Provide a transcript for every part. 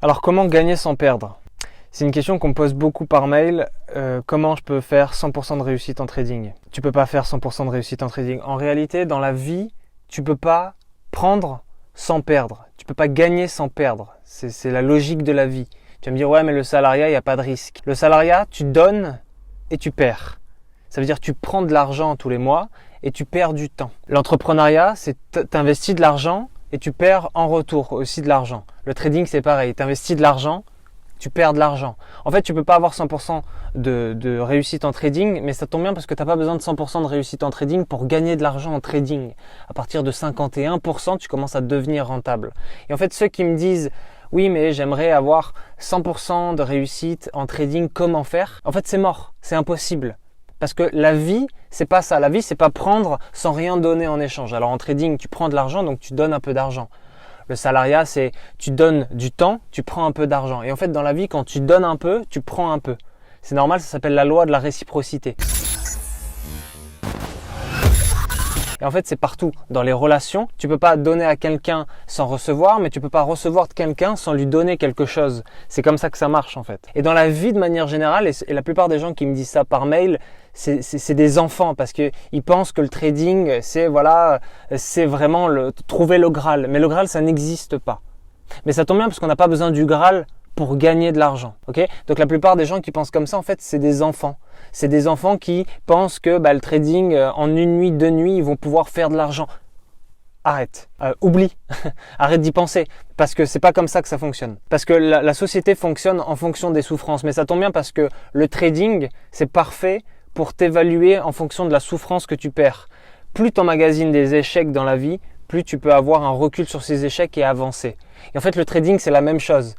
Alors comment gagner sans perdre? C'est une question qu'on me pose beaucoup par mail. Comment je peux faire 100% de réussite en trading? Tu peux pas faire 100% de réussite en trading. En réalité, dans la vie, tu peux pas prendre sans perdre. Tu peux pas gagner sans perdre. C'est la logique de la vie. Tu vas me dire, ouais, mais le salariat, il n'y a pas de risque. Le salariat, tu donnes et tu perds. Ça veut dire que tu prends de l'argent tous les mois et tu perds du temps. L'entrepreneuriat, c'est t'investis de l'argent et tu perds en retour aussi de l'argent. Le trading, c'est pareil. Tu investis de l'argent, tu perds de l'argent. En fait, tu peux pas avoir 100% de réussite en trading, mais ça tombe bien parce que tu n'as pas besoin de 100% de réussite en trading pour gagner de l'argent en trading. À partir de 51%, tu commences à devenir rentable. Et en fait, ceux qui me disent « Oui, mais j'aimerais avoir 100% de réussite en trading, comment faire ?» En fait, c'est mort, c'est impossible. Parce que la vie, c'est pas ça. La vie, c'est pas prendre sans rien donner en échange. Alors en trading, tu prends de l'argent, donc tu donnes un peu d'argent. Le salariat, c'est tu donnes du temps, tu prends un peu d'argent. Et en fait, dans la vie, quand tu donnes un peu, tu prends un peu. C'est normal, ça s'appelle la loi de la réciprocité. Et en fait, c'est partout. Dans les relations, tu peux pas donner à quelqu'un sans recevoir, mais tu peux pas recevoir de quelqu'un sans lui donner quelque chose. C'est comme ça que ça marche en fait. Et dans la vie de manière générale, et la plupart des gens qui me disent ça par mail, c'est des enfants parce qu'ils pensent que le trading, c'est vraiment trouver le Graal. Mais le Graal, ça n'existe pas. Mais ça tombe bien parce qu'on n'a pas besoin du Graal pour gagner de l'argent. Okay ? Donc la plupart des gens qui pensent comme ça, en fait, c'est des enfants. C'est des enfants qui pensent que le trading, en une nuit, 2 nuits, ils vont pouvoir faire de l'argent. Arrête, oublie, arrête d'y penser, parce que c'est pas comme ça que ça fonctionne. Parce que la société fonctionne en fonction des souffrances, mais ça tombe bien parce que le trading, c'est parfait pour t'évaluer en fonction de la souffrance que tu perds. Plus tu emmagasines des échecs dans la vie, plus tu peux avoir un recul sur ces échecs et avancer. Et en fait, le trading, c'est la même chose.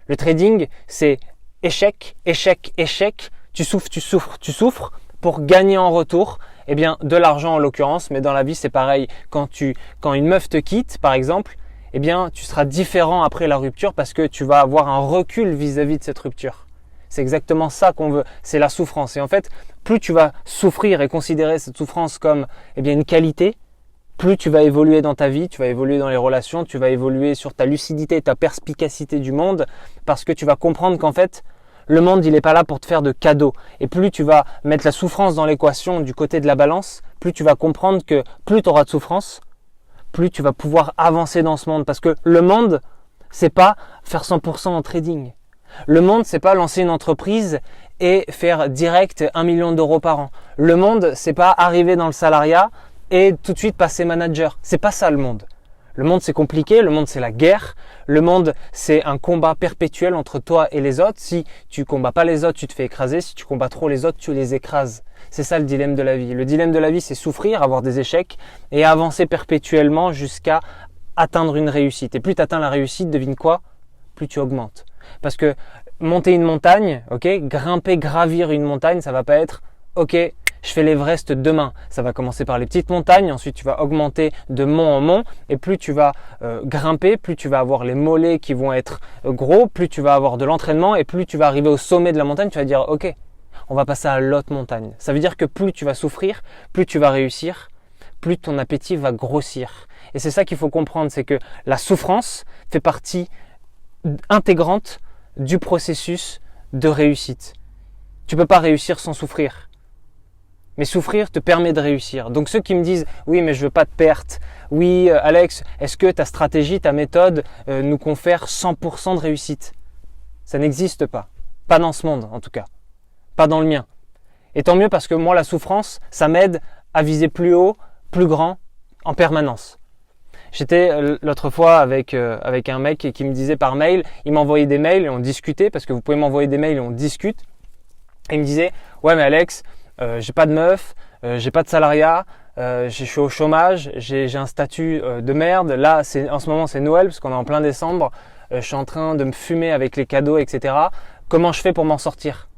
Le trading, c'est échec, échec, échec. Tu souffres pour gagner en retour, de l'argent en l'occurrence. Mais dans la vie, c'est pareil. Quand une meuf te quitte, par exemple, tu seras différent après la rupture parce que tu vas avoir un recul vis-à-vis de cette rupture. C'est exactement ça qu'on veut. C'est la souffrance. Et en fait, plus tu vas souffrir et considérer cette souffrance comme une qualité, plus tu vas évoluer dans ta vie, tu vas évoluer dans les relations, tu vas évoluer sur ta lucidité, ta perspicacité du monde, parce que tu vas comprendre qu'en fait, le monde, il n'est pas là pour te faire de cadeaux. Et plus tu vas mettre la souffrance dans l'équation du côté de la balance, plus tu vas comprendre que plus tu auras de souffrance, plus tu vas pouvoir avancer dans ce monde. Parce que le monde, c'est pas faire 100% en trading. Le monde, c'est pas lancer une entreprise et faire direct 1 million d'euros par an. Le monde, c'est pas arriver dans le salariat et tout de suite passer manager. C'est pas ça le monde. Le monde c'est compliqué, le monde c'est la guerre, le monde c'est un combat perpétuel entre toi et les autres. Si tu combats pas les autres, tu te fais écraser. Si tu combats trop les autres, tu les écrases. C'est ça le dilemme de la vie. Le dilemme de la vie c'est souffrir, avoir des échecs et avancer perpétuellement jusqu'à atteindre une réussite. Et plus tu atteins la réussite, devine quoi? Plus tu augmentes. Parce que monter une montagne, grimper, gravir une montagne, ça va pas être je fais l'Everest demain. Ça va commencer par les petites montagnes, ensuite tu vas augmenter de mont en mont et plus tu vas grimper, plus tu vas avoir les mollets qui vont être gros, plus tu vas avoir de l'entraînement et plus tu vas arriver au sommet de la montagne, tu vas dire on va passer à l'autre montagne. Ça veut dire que plus tu vas souffrir, plus tu vas réussir, plus ton appétit va grossir. Et c'est ça qu'il faut comprendre, c'est que la souffrance fait partie intégrante du processus de réussite. Tu peux pas réussir sans souffrir. Mais souffrir te permet de réussir. Donc ceux qui me disent « Oui, mais je veux pas de perte. Oui, Alex, est-ce que ta stratégie, ta méthode nous confère 100% de réussite ?» Ça n'existe pas. Pas dans ce monde, en tout cas. Pas dans le mien. Et tant mieux parce que moi, la souffrance, ça m'aide à viser plus haut, plus grand, en permanence. J'étais l'autre fois avec un mec qui me disait par mail, il m'envoyait des mails et on discutait, parce que vous pouvez m'envoyer des mails et on discute. Et il me disait « Ouais, mais Alex, j'ai pas de meuf, j'ai pas de salariat, je suis au chômage, j'ai un statut de merde. Là, en ce moment, c'est Noël parce qu'on est en plein décembre. Je suis en train de me fumer avec les cadeaux, etc. Comment je fais pour m'en sortir ?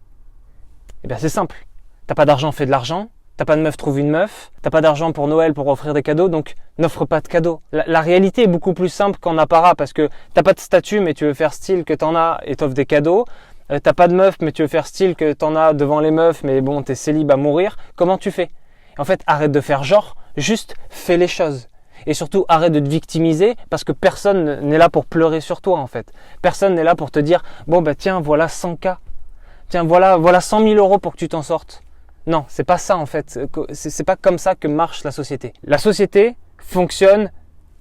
C'est simple. T'as pas d'argent, fais de l'argent. T'as pas de meuf, trouve une meuf. T'as pas d'argent pour Noël pour offrir des cadeaux, donc n'offre pas de cadeaux. La réalité est beaucoup plus simple qu'en apparat parce que t'as pas de statut, mais tu veux faire style que t'en as et t'offres des cadeaux. T'as pas de meuf, mais tu veux faire style que t'en as devant les meufs, mais bon, t'es célib à mourir. Comment tu fais ? En fait, arrête de faire genre, juste fais les choses. Et surtout, arrête de te victimiser parce que personne n'est là pour pleurer sur toi en fait. Personne n'est là pour te dire « Bon bah tiens, voilà 100K. Tiens, voilà 100 000 euros pour que tu t'en sortes. » Non, c'est pas ça en fait. C'est pas comme ça que marche la société. La société fonctionne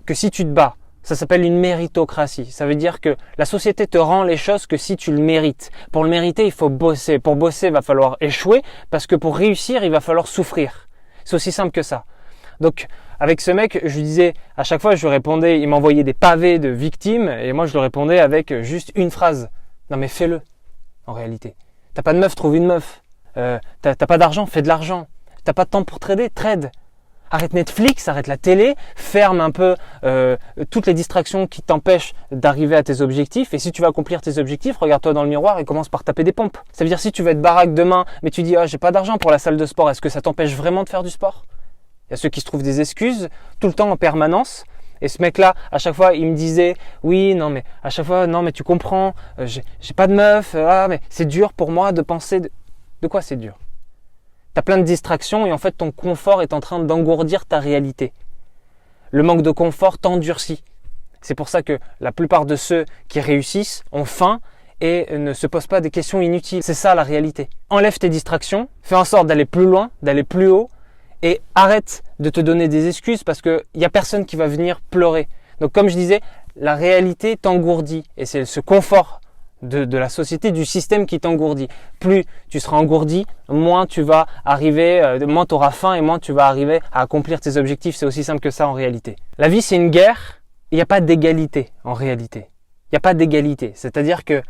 que si tu te bats. Ça s'appelle une méritocratie. Ça veut dire que la société te rend les choses que si tu le mérites. Pour le mériter, il faut bosser. Pour bosser, il va falloir échouer parce que pour réussir, il va falloir souffrir. C'est aussi simple que ça. Donc, avec ce mec, je lui disais, à chaque fois, je lui répondais, il m'envoyait des pavés de victimes et moi, je lui répondais avec juste une phrase. Non mais fais-le, en réalité. T'as pas de meuf, trouve une meuf. T'as pas d'argent, fais de l'argent. T'as pas de temps pour trader, trade. Arrête Netflix, arrête la télé, ferme un peu toutes les distractions qui t'empêchent d'arriver à tes objectifs. Et si tu veux accomplir tes objectifs, regarde-toi dans le miroir et commence par taper des pompes. Ça veut dire si tu veux être baraque demain, mais tu dis j'ai pas d'argent pour la salle de sport, est-ce que ça t'empêche vraiment de faire du sport? Il y a ceux qui se trouvent des excuses tout le temps en permanence. Et ce mec-là, à chaque fois, il me disait oui, non mais à chaque fois, non mais tu comprends, j'ai pas de meuf, mais c'est dur pour moi de penser. De quoi c'est dur? T'as plein de distractions et en fait ton confort est en train d'engourdir ta réalité. Le manque de confort t'endurcit. C'est pour ça que la plupart de ceux qui réussissent ont faim et ne se posent pas des questions inutiles. C'est ça la réalité. Enlève tes distractions, fais en sorte d'aller plus loin, d'aller plus haut et arrête de te donner des excuses parce qu'il n'y a personne qui va venir pleurer. Donc comme je disais, la réalité t'engourdit et c'est ce confort de la société, du système qui t'engourdit. Plus tu seras engourdi, moins tu vas arriver, moins tu auras faim et moins tu vas arriver à accomplir tes objectifs. C'est aussi simple que ça en réalité. La vie, c'est une guerre. Il n'y a pas d'égalité en réalité. Il n'y a pas d'égalité. C'est-à-dire que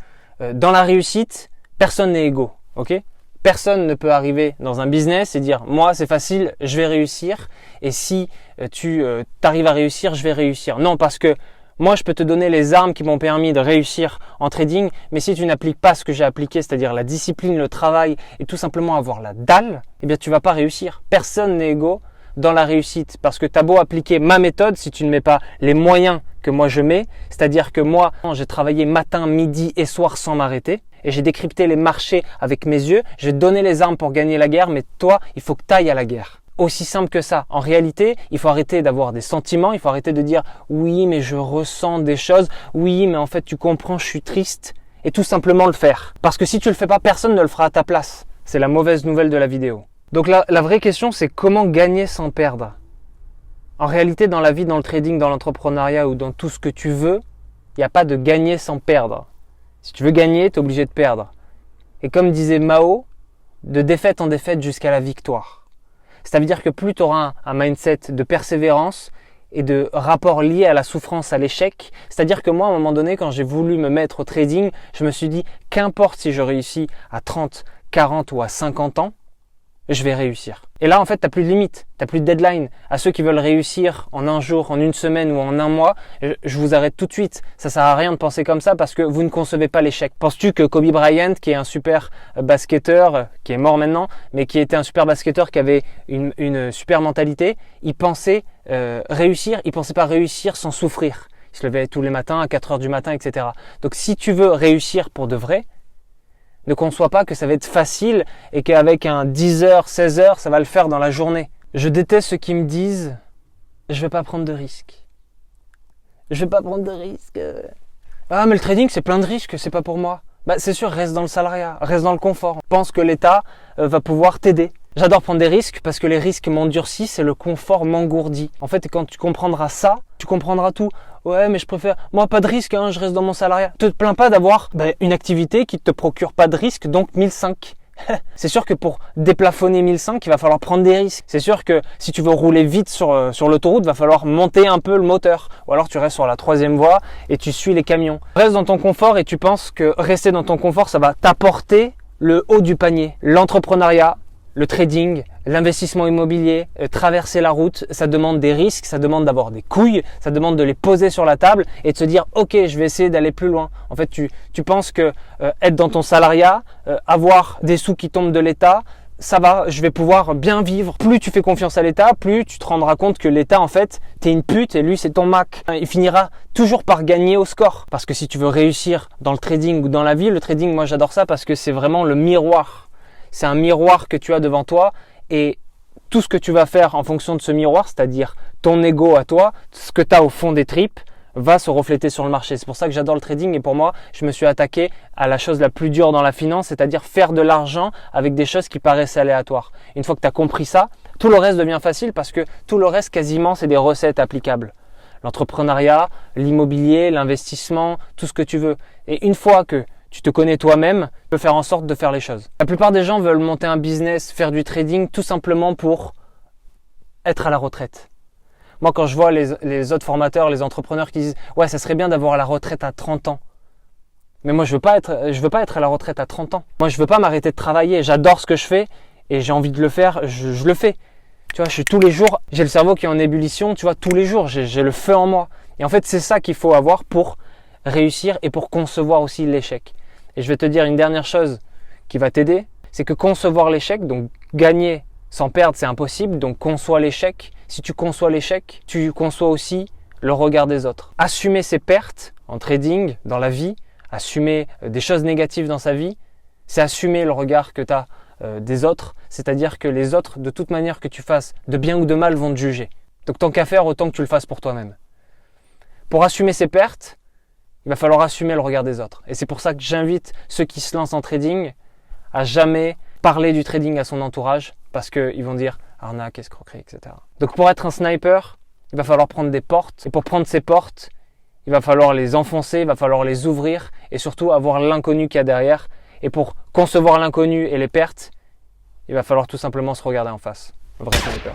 dans la réussite, personne n'est égaux. Ok ? Personne ne peut arriver dans un business et dire « moi, c'est facile, je vais réussir. Et si tu arrives à réussir, je vais réussir. » Non, parce que moi, je peux te donner les armes qui m'ont permis de réussir en trading, mais si tu n'appliques pas ce que j'ai appliqué, c'est-à-dire la discipline, le travail et tout simplement avoir la dalle, eh bien, tu vas pas réussir. Personne n'est égaux dans la réussite parce que tu as beau appliquer ma méthode, si tu ne mets pas les moyens que moi je mets, c'est-à-dire que moi, j'ai travaillé matin, midi et soir sans m'arrêter et j'ai décrypté les marchés avec mes yeux, j'ai donné les armes pour gagner la guerre, mais toi, il faut que tu ailles à la guerre. Aussi simple que ça. En réalité, il faut arrêter d'avoir des sentiments, il faut arrêter de dire « oui, mais je ressens des choses, oui, mais en fait, tu comprends, je suis triste » et tout simplement le faire. Parce que si tu le fais pas, personne ne le fera à ta place. C'est la mauvaise nouvelle de la vidéo. Donc la vraie question, c'est comment gagner sans perdre. En réalité, dans la vie, dans le trading, dans l'entrepreneuriat ou dans tout ce que tu veux, il n'y a pas de gagner sans perdre. Si tu veux gagner, tu es obligé de perdre. Et comme disait Mao, de défaite en défaite jusqu'à la victoire. C'est-à-dire que plus tu auras un mindset de persévérance et de rapport lié à la souffrance, à l'échec, c'est-à-dire que moi, à un moment donné, quand j'ai voulu me mettre au trading, je me suis dit, qu'importe si je réussis à 30, 40 ou à 50 ans, je vais réussir. Et là, en fait, tu n'as plus de limite, tu n'as plus de deadline. À ceux qui veulent réussir en un jour, en une semaine ou en un mois, je vous arrête tout de suite. Ça sert à rien de penser comme ça parce que vous ne concevez pas l'échec. Penses-tu que Kobe Bryant, qui est un super basketteur, qui est mort maintenant, mais qui était un super basketteur, qui avait une super mentalité, il pensait réussir, il pensait pas réussir sans souffrir. Il se levait tous les matins à 4 heures du matin, etc. Donc si tu veux réussir pour de vrai, ne conçois pas que ça va être facile et qu'avec un 10h, 16h, ça va le faire dans la journée. Je déteste ceux qui me disent « je vais pas prendre de risques ». Je vais pas prendre de risques. Ah mais le trading c'est plein de risques, c'est pas pour moi. Bah c'est sûr, reste dans le salariat, reste dans le confort. Pense que l'État va pouvoir t'aider. J'adore prendre des risques parce que les risques m'endurcissent et le confort m'engourdit. En fait, quand tu comprendras ça, tu comprendras tout. Ouais, mais je préfère, moi pas de risque, je reste dans mon salariat. Te plains pas d'avoir une activité qui te procure pas de risque, donc 1005. C'est sûr que pour déplafonner 1005, il va falloir prendre des risques. C'est sûr que si tu veux rouler vite sur l'autoroute, il va falloir monter un peu le moteur. Ou alors tu restes sur la 3e voie et tu suis les camions. Reste dans ton confort et tu penses que rester dans ton confort, ça va t'apporter le haut du panier. L'entrepreneuriat, le trading, l'investissement immobilier, traverser la route, ça demande des risques, ça demande d'avoir des couilles, ça demande de les poser sur la table et de se dire « Ok, je vais essayer d'aller plus loin ». En fait, tu penses que être dans ton salariat, avoir des sous qui tombent de l'État, ça va, je vais pouvoir bien vivre. Plus tu fais confiance à l'État, plus tu te rendras compte que l'État, en fait, t'es une pute et lui, c'est ton Mac. Il finira toujours par gagner au score. Parce que si tu veux réussir dans le trading ou dans la vie, le trading, moi j'adore ça parce que c'est vraiment le miroir. C'est un miroir que tu as devant toi et tout ce que tu vas faire en fonction de ce miroir, c'est-à-dire ton ego à toi, ce que tu as au fond des tripes, va se refléter sur le marché. C'est pour ça que j'adore le trading et pour moi, je me suis attaqué à la chose la plus dure dans la finance, c'est-à-dire faire de l'argent avec des choses qui paraissent aléatoires. Une fois que tu as compris ça, tout le reste devient facile parce que tout le reste quasiment c'est des recettes applicables. L'entrepreneuriat, l'immobilier, l'investissement, tout ce que tu veux. Et une fois que tu te connais toi-même, tu peux faire en sorte de faire les choses. La plupart des gens veulent monter un business, faire du trading tout simplement pour être à la retraite. Moi, quand je vois les autres formateurs, les entrepreneurs qui disent « Ouais, ça serait bien d'avoir la retraite à 30 ans. » Mais moi, je veux pas être à la retraite à 30 ans. Moi, je veux pas m'arrêter de travailler. J'adore ce que je fais et j'ai envie de le faire, je le fais. Tu vois, je suis tous les jours, j'ai le cerveau qui est en ébullition, tu vois, tous les jours, j'ai le feu en moi. Et en fait, c'est ça qu'il faut avoir pour réussir et pour concevoir aussi l'échec. Et je vais te dire une dernière chose qui va t'aider, c'est que concevoir l'échec, donc gagner sans perdre, c'est impossible, donc conçois l'échec. Si tu conçois l'échec, tu conçois aussi le regard des autres. Assumer ses pertes en trading, dans la vie, assumer des choses négatives dans sa vie, c'est assumer le regard que tu as des autres, c'est-à-dire que les autres, de toute manière que tu fasses de bien ou de mal, vont te juger. Donc tant qu'à faire, autant que tu le fasses pour toi-même. Pour assumer ses pertes, il va falloir assumer le regard des autres. Et c'est pour ça que j'invite ceux qui se lancent en trading à jamais parler du trading à son entourage parce qu'ils vont dire arnaque, escroquerie, etc. Donc pour être un sniper, il va falloir prendre des portes. Et pour prendre ces portes, il va falloir les enfoncer, il va falloir les ouvrir et surtout avoir l'inconnu qu'il y a derrière. Et pour concevoir l'inconnu et les pertes, il va falloir tout simplement se regarder en face. Le vrai sniper.